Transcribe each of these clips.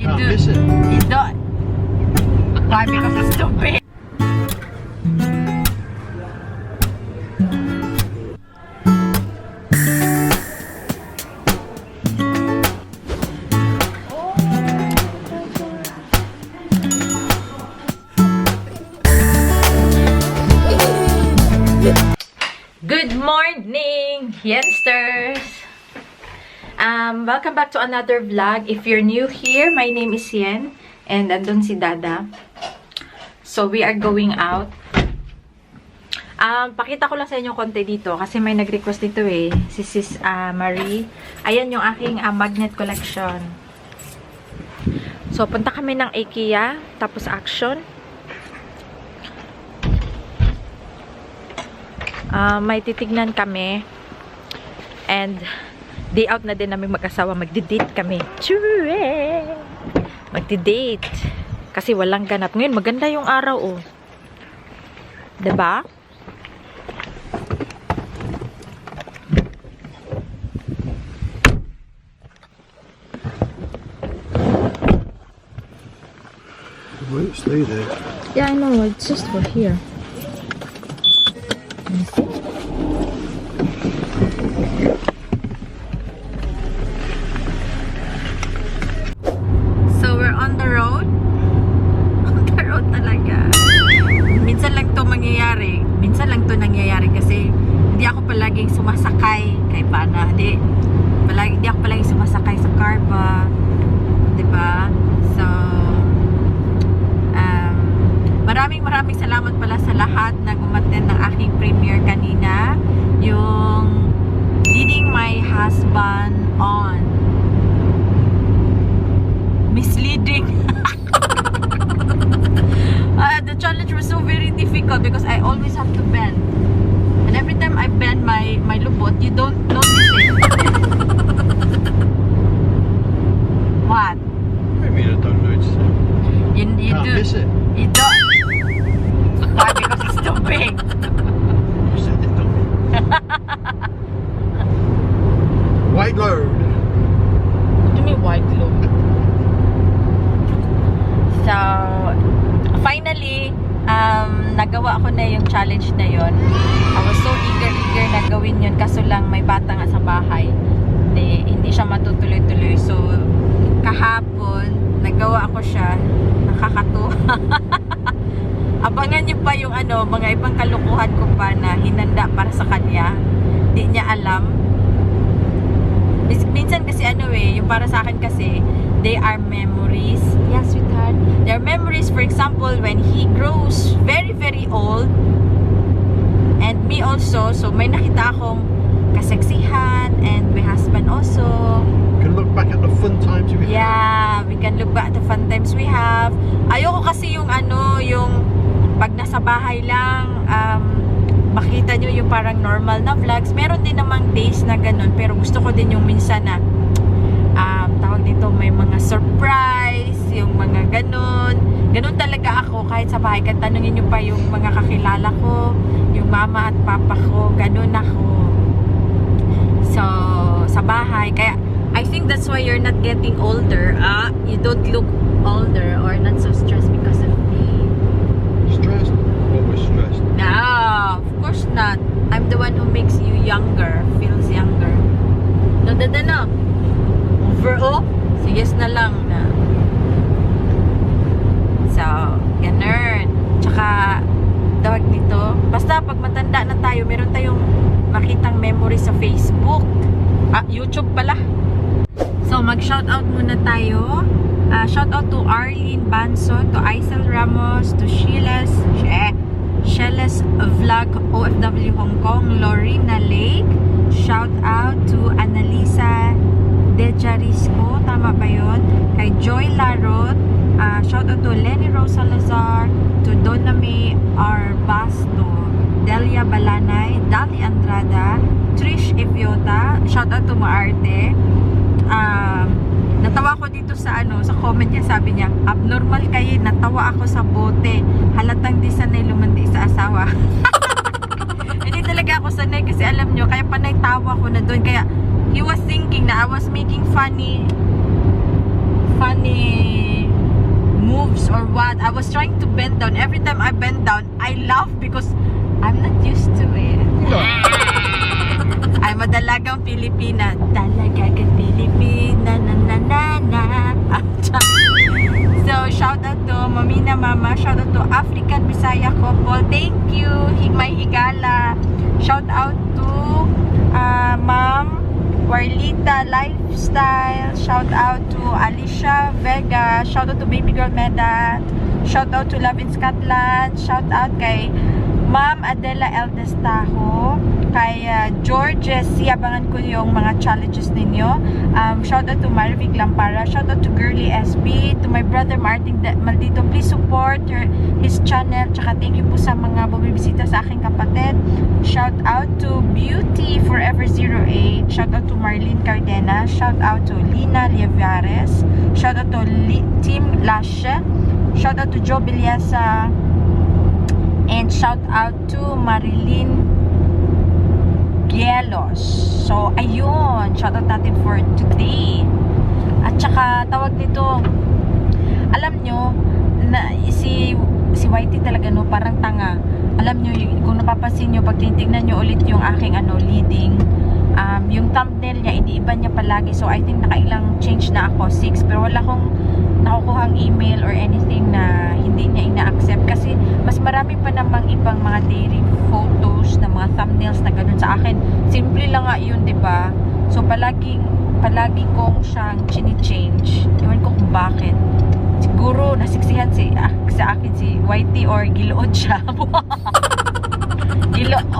can't do. miss it. You don't. Why? Because it's too big. Good morning, Yensters! Welcome back to another vlog. If you're new here, my name is Yen, and andun si Dada. So, we are going out. Pakita ko lang sa inyo konti dito, kasi may nag-request dito eh, si Sis Marie. Ayan yung aking magnet collection. So, punta kami ng IKEA, tapos Action. May titignan kami, and day out na din namin mag-asawa, magdi-date kami. Chure! Magdi-date kasi walang ganap ngayon. Maganda yung araw, oh, diba? Won't stay there. Yeah, I know, it's just for here. So we're on the road. On the road talaga. Minsan lang to mangyayari. Minsan lang to nangyayari kasi hindi ako palaging sumasakay kay Pana. Hindi ako palaging sumasakay sa car ba. 'Di ba? So maraming salamat pala sa lahat na umattend ng aking premiere kanina, yung leading my husband on. Misleading. The challenge was so very difficult because I always have to bend, and every time I bend my lubot, you don't notice it. What? I mean, I don't notice it. You Can't do. miss it. You don't. Why? Because it's too big. You said it, don't you? White load. What do you mean white load? So, finally, nagawa ko na yung challenge na yon. I was so eager na gawin yun, kaso lang may bata nga sa bahay. Hindi siya matutuloy-tuloy. So, kahapon, nagawa ko siya. Nakakatuwa. Abangan niyo pa yung mga ibang kalukuhan ko pa na hinanda para sa kanya. Hindi niya alam. Minsan kasi yung para sa akin kasi, they are memories. Yes, sweetheart. They are memories, for example, when he grows very, very old. And me also. So, may nakita akong kaseksihan. And my husband also. You can look back at the fun times we had. Yeah, we can look back at the fun times we have. Ayoko kasi yung yung pag nasa bahay lang, makita nyo yung parang normal na vlogs. Meron din namang days na ganun, pero gusto ko din yung minsan na tawag dito, may mga surprise, yung mga ganun. Ganun talaga ako kahit sa bahay. Kahit tanungin nyo pa yung mga kakilala ko, yung mama at papa ko, ganun ako. So, sa bahay, kaya I think that's why you're not getting older. You don't look older or not so stressed because of me. Stressed? Always stressed. No, of course not. I'm the one who makes you younger, feels younger. No, no. Over, oh. So, yes na lang na. So, ganun. Tsaka, tawag dito, basta pag matanda na tayo, meron tayong makitang memory sa Facebook. YouTube pala. So, mag-shoutout muna tayo. Shoutout to Arlene Banson, to Aisel Ramos, to Sheila's Vlog OFW Hong Kong, Lorena Lake. Shoutout to Annalisa Dejarisco, tama ba yun? Kay Joy Larot. Shoutout to Lenny Rose Salazar, to Donna May Arbasto, Delia Balanay, Dali Andrada, Trish Eviota. Shoutout to Maarte. Natawa ko dito sa sa comment niya, sabi niya, abnormal kayo, natawa ako sa bote, halatang di sanay lumandi sa asawa. Hindi talaga ako sanay kasi alam nyo, kaya panay tawa ko na doon, kaya he was thinking na I was making funny I was trying to bend down. Every time I bend down, I laugh because I'm not used to it. I'm a dalagang Filipina. Dalagang Filipina. Na na na na. So, shout out to Mamina Mama. Shout out to African Bisaya couple. Thank you. My higala. Shout out to Ma'am Warlita Lifestyle. Shout out to Alicia Vega. Shout out to Baby Girl Meda. Shout out to Love in Scotland. Shout out kay Ma'am Adela L. Destajo. Kay George C. Abangan ko yung mga challenges ninyo. Shout out to Marvic Lampara. Shout out to Girly SB. To my brother Martin Maldito. Please support his channel. Tsaka thank you po sa mga bumibisita sa aking kapatid. Shout out to Beauty Forever 08. Shout out to Marlene Cardena. Shout out to Lina Lievares. Shout out to Team Lashe. Shout out to Joe Bilyasa. And shout out to Marilyn Gielos. So, ayun. Shoutout natin for today. At saka, tawag nito, alam nyo, na si Whitey talaga, no, parang tanga. Alam nyo, kung napapansin nyo, pag titignan nyo ulit yung aking, leading, yung thumbnail niya, iniiba niya palagi. So, I think nakailang change na ako, 6. Pero wala akong nakukuhang email or anything na hindi niya ina-accept. Kasi, mas marami pa namang ibang mga daily photos na mga thumbnails na ganun sa akin. Simple lang nga yun, diba? So, palagi kong siyang chini-change. Ewan ko kung bakit. Siguro, nasiksihan sa akin si Whitey or gilood siya. Gilood!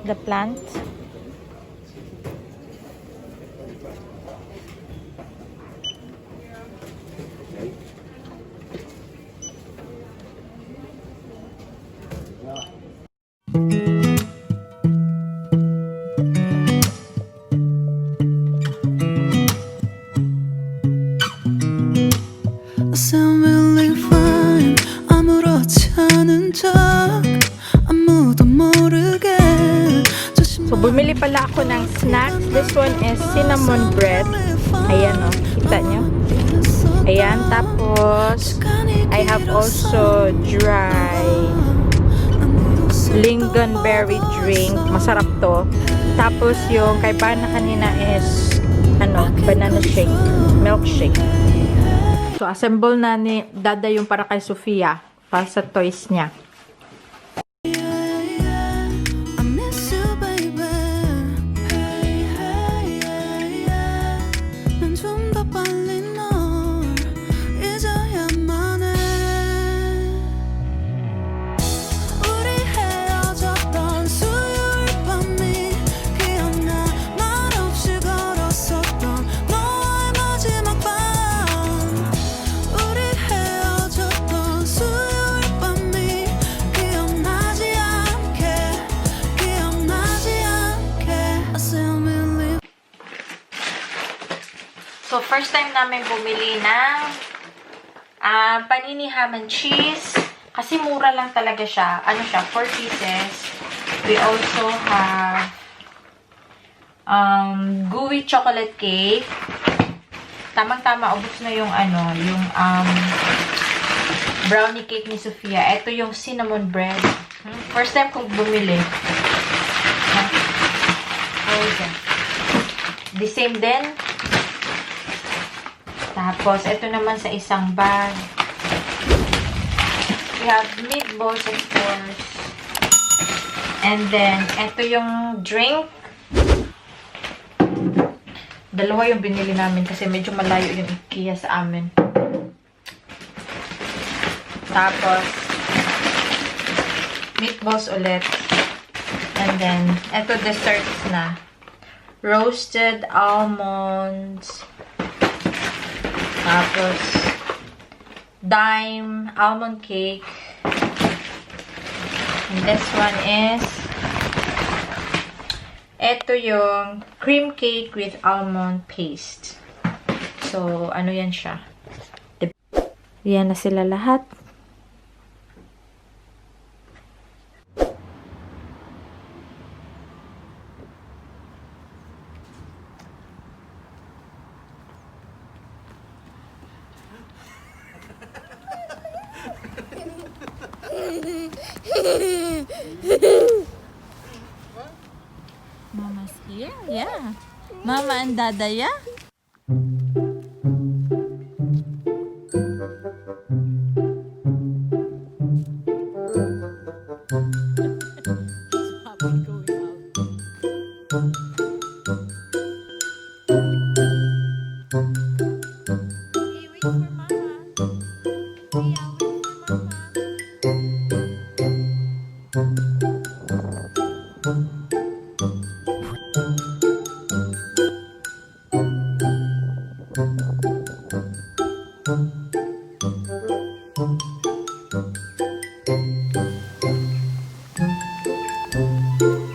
The plant. So, bumili pala ako ng snacks. This one is cinnamon bread. Ayan o. Kita nyo? Ayan. Tapos, I have also dry lingonberry drink. Masarap to. Tapos, yung kay Bana kanina is banana shake. Milkshake. So, assemble na ni Dada yung para kay Sophia. para sa toys niya. So, first time namin bumili ng panini ham and cheese. Kasi mura lang talaga siya. Ano siya? 4 pieces. We also have gooey chocolate cake. Tamang-tama, ubos na yung yung brownie cake ni Sophia. Ito yung cinnamon bread. First time kong bumili. Okay. The same din. Tapos, ito naman sa isang bag. We have meatballs, of course. And then, ito yung drink. Dalawa yung binili namin kasi medyo malayo yung IKEA sa amin. Tapos, meatballs ulit. And then, ito desserts na. Roasted almonds. Tapos, dime almond cake. And this one is, ito yung cream cake with almond paste. So, ano yan siya? Yan na sila lahat. Mama's here? Yeah. Mama and Dada, yeah?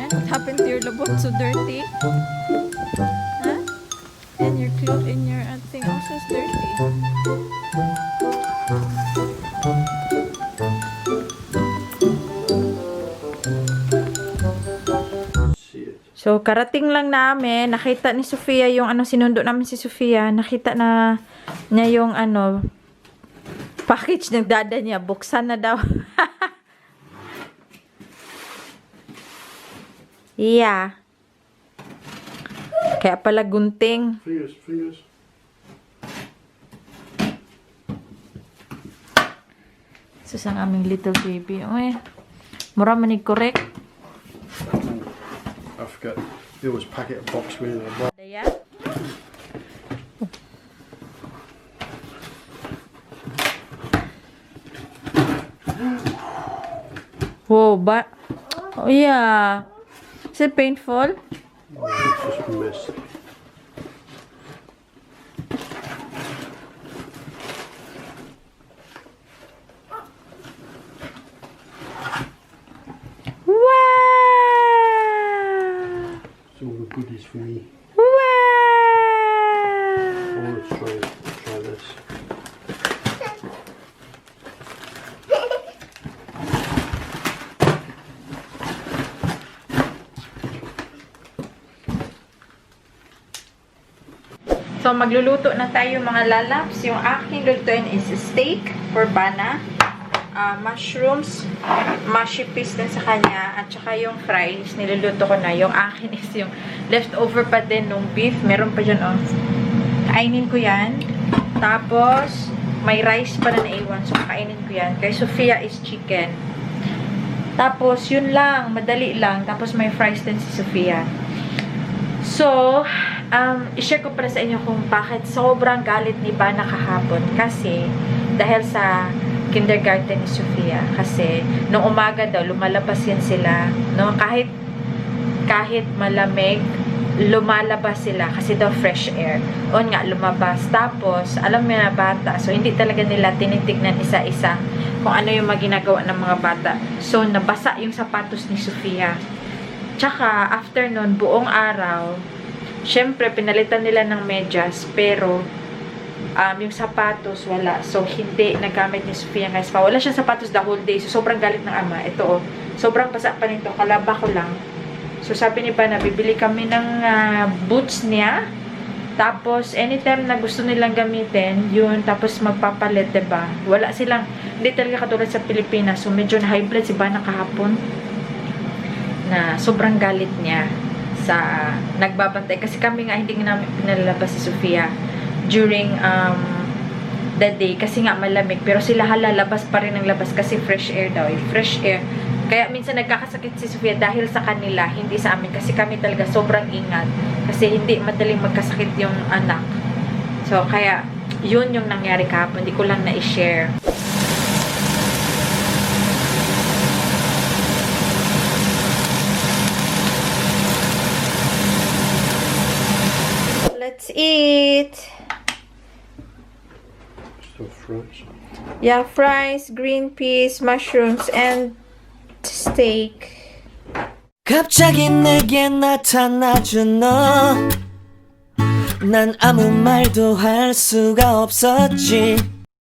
What happened to your Lovelots? So dirty? Huh? And your clothes in your thing also is dirty. So, karating lang namin. Nakita ni Sophia yung sinundo namin si Sophia. Nakita na niya yung package ng dada niya. Buksan na daw. Yeah. Kaya pala gunting. Fingers. Sus ang aming little baby. Uy, mura manig correct. I forgot. There was packet box with it. Daya? Whoa, but oh yeah. Is it painful? Oh, it's just missed. Wow! It's all the goodies for me. Wow! I want to try this. So, magluluto na tayo mga lalaps. Yung aking lutuin is steak for Bana. Mushrooms, mushy peas din sa kanya. At saka yung fries, niluluto ko na. Yung akin is yung leftover pa din nung beef. Meron pa dyan, oh. Kainin ko yan. Tapos, may rice pa na naiwan. So, kainin ko yan. Kay Sophia is chicken. Tapos, yun lang. Madali lang. Tapos, may fries din si Sophia. So, i-share ko para sa inyo kung bakit sobrang galit ni Bana kahapon. Kasi, dahil sa kindergarten ni Sophia. Kasi, nung umaga daw, lumalabas yan sila. No? Kahit malamig, lumalabas sila kasi daw fresh air. O nga, lumabas. Tapos, alam mo na bata. So, hindi talaga nila tinitignan isa-isa kung ano yung maginagawa ng mga bata. So, nabasa yung sapatos ni Sophia. Tsaka, after nun, buong araw, syempre, pinalitan nila ng medyas, pero, yung sapatos, wala. So, hindi nagamit ni Sophia ng spa. Wala siyang sapatos the whole day. So, sobrang galit ng ama. Ito, sobrang basa pa nito. Kalaba ko lang. So, sabi ni Bana, bibili kami ng boots niya. Tapos, anytime na gusto nilang gamitin, yun, tapos magpapalit, diba? Wala silang, hindi talaga katulad sa Pilipinas. So, medyo na high blood si Bana kahapon. Na sobrang galit niya sa nagbabantay. Kasi kami nga, hindi namin pinalalabas si Sophia during the day. Kasi nga malamig. Pero sila lalabas pa rin ng labas kasi fresh air daw. Fresh air. Kaya minsan nagkakasakit si Sophia dahil sa kanila, hindi sa amin. Kasi kami talaga sobrang ingat. Kasi hindi madaling magkasakit yung anak. So, kaya, yun yung nangyari kahapon. Hindi ko lang na-share. Let's eat! Still fries. Yeah, fries, green peas, mushrooms, and steak. 갑자기 내게 나타나준 너 난 아무 말도 할 수가 없었지